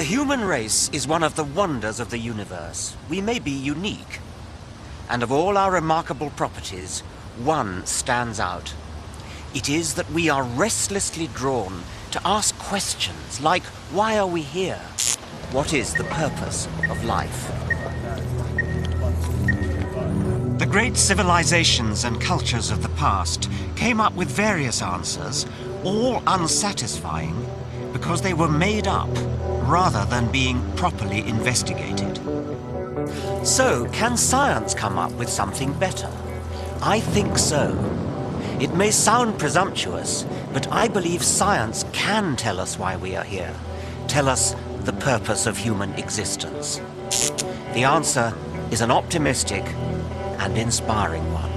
The human race is one of the wonders of the universe. We may be unique. And of all our remarkable properties, one stands out. It is that we are restlessly drawn to ask questions like, why are we here? What is the purpose of life? The great civilizations and cultures of the past came up with various answers, all unsatisfying, because they were made up rather than being properly investigated. So, can science come up with something better? I think so. It may sound presumptuous, but I believe science can tell us why we are here, tell us the purpose of human existence. The answer is an optimistic and inspiring one.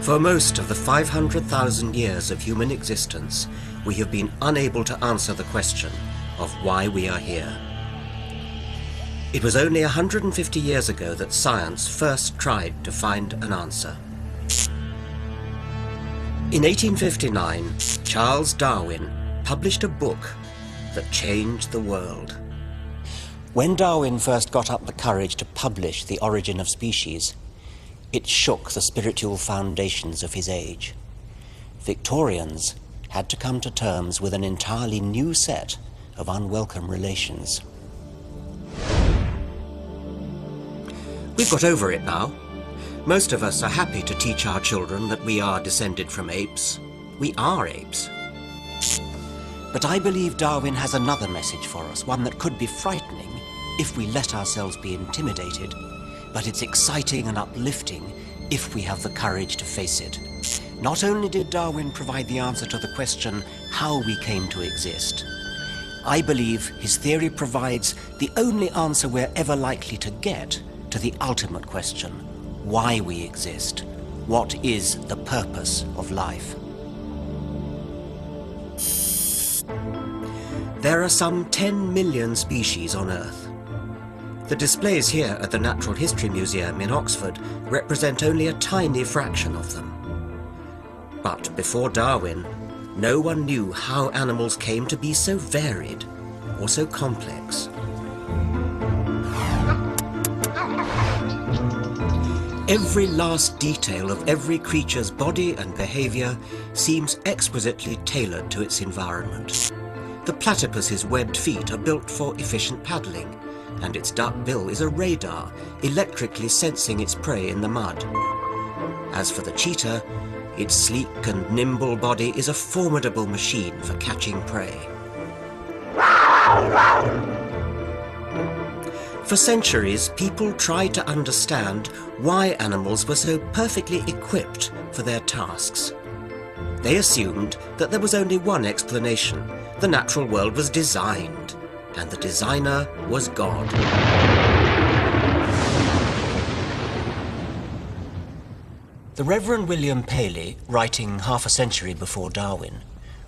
For most of the 500,000 years of human existence, we have been unable to answer the question of why we are here. It was only 150 years ago that science first tried to find an answer. In 1859, Charles Darwin published a book that changed the world. When Darwin first got up the courage to publish The Origin of Species, it shook the spiritual foundations of his age. Victorians had to come to terms with an entirely new set of unwelcome relations. We've got over it now. Most of us are happy to teach our children that we are descended from apes. We are apes. But I believe Darwin has another message for us, one that could be frightening if we let ourselves be intimidated, but it's exciting and uplifting if we have the courage to face it. Not only did Darwin provide the answer to the question how we came to exist, I believe his theory provides the only answer we're ever likely to get to the ultimate question, why we exist. What is the purpose of life? There are some 10 million species on Earth. The displays here at the Natural History Museum in Oxford represent only a tiny fraction of them. But before Darwin, no one knew how animals came to be so varied or so complex. Every last detail of every creature's body and behavior seems exquisitely tailored to its environment. The platypus's webbed feet are built for efficient paddling, and its dark bill is a radar, electrically sensing its prey in the mud. As for the cheetah, its sleek and nimble body is a formidable machine for catching prey. For centuries, people tried to understand why animals were so perfectly equipped for their tasks. They assumed that there was only one explanation. The natural world was designed, and the designer was God. The Reverend William Paley, writing half a century before Darwin,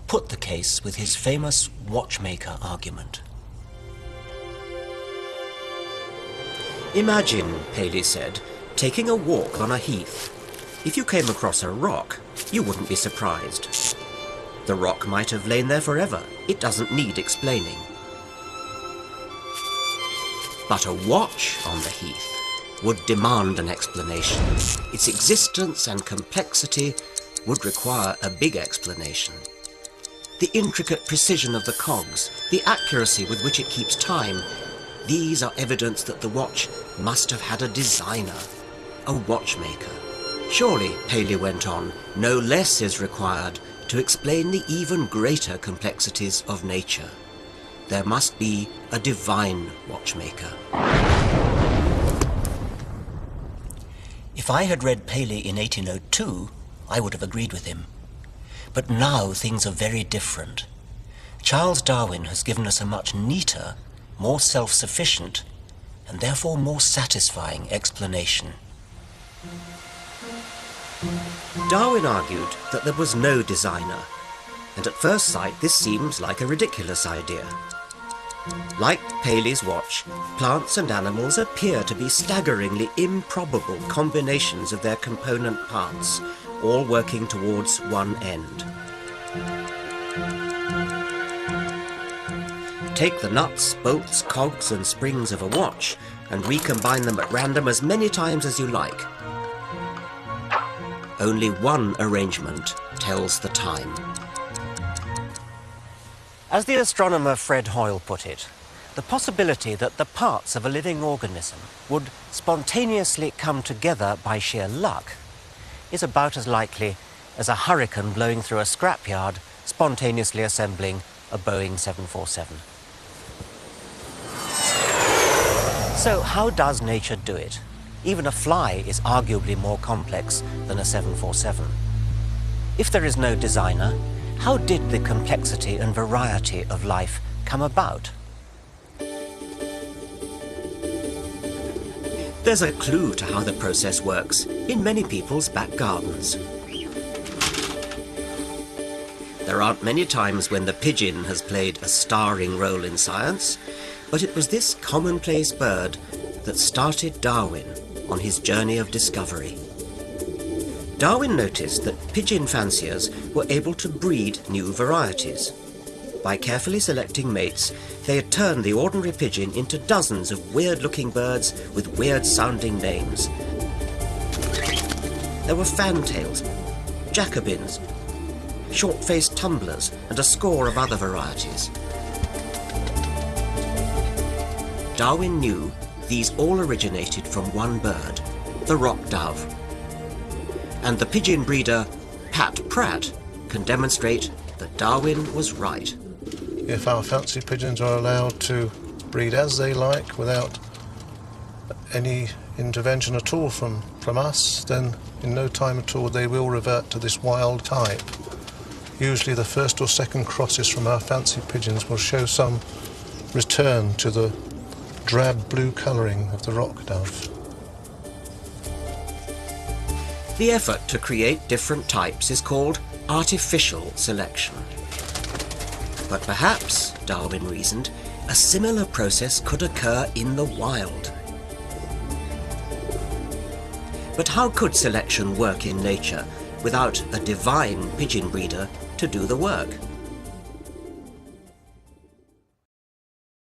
put the case with his famous watchmaker argument. Imagine, Paley said, taking a walk on a heath. If you came across a rock, you wouldn't be surprised. The rock might have lain there forever. It doesn't need explaining. But a watch on the heath would demand an explanation. Its existence and complexity would require a big explanation. The intricate precision of the cogs, the accuracy with which it keeps time, these are evidence that the watch must have had a designer, a watchmaker. Surely, Paley went on, no less is required to explain the even greater complexities of nature. There must be a divine watchmaker. If I had read Paley in 1802, I would have agreed with him. But now things are very different. Charles Darwin has given us a much neater, more self-sufficient, and therefore more satisfying explanation. Darwin argued that there was no designer. And at first sight this seems like a ridiculous idea. Like Paley's watch, plants and animals appear to be staggeringly improbable combinations of their component parts, all working towards one end. Take the nuts, bolts, cogs and springs of a watch and recombine them at random as many times as you like. Only one arrangement tells the time. As the astronomer Fred Hoyle put it, the possibility that the parts of a living organism would spontaneously come together by sheer luck is about as likely as a hurricane blowing through a scrapyard spontaneously assembling a Boeing 747. So how does nature do it? Even a fly is arguably more complex than a 747. If there is no designer, how did the complexity and variety of life come about? There's a clue to how the process works in many people's back gardens. There aren't many times when the pigeon has played a starring role in science, but it was this commonplace bird that started Darwin on his journey of discovery. Darwin noticed that pigeon fanciers were able to breed new varieties. By carefully selecting mates, they had turned the ordinary pigeon into dozens of weird-looking birds with weird-sounding names. There were fantails, Jacobins, short-faced tumblers, and a score of other varieties. Darwin knew these all originated from one bird, the rock dove. And the pigeon breeder, Pat Pratt, can demonstrate that Darwin was right. If our fancy pigeons are allowed to breed as they like without any intervention at all from us, then in no time at all they will revert to this wild type. Usually the first or second crosses from our fancy pigeons will show some return to the drab blue colouring of the rock dove. The effort to create different types is called artificial selection. But perhaps, Darwin reasoned, a similar process could occur in the wild. But how could selection work in nature without a divine pigeon breeder to do the work?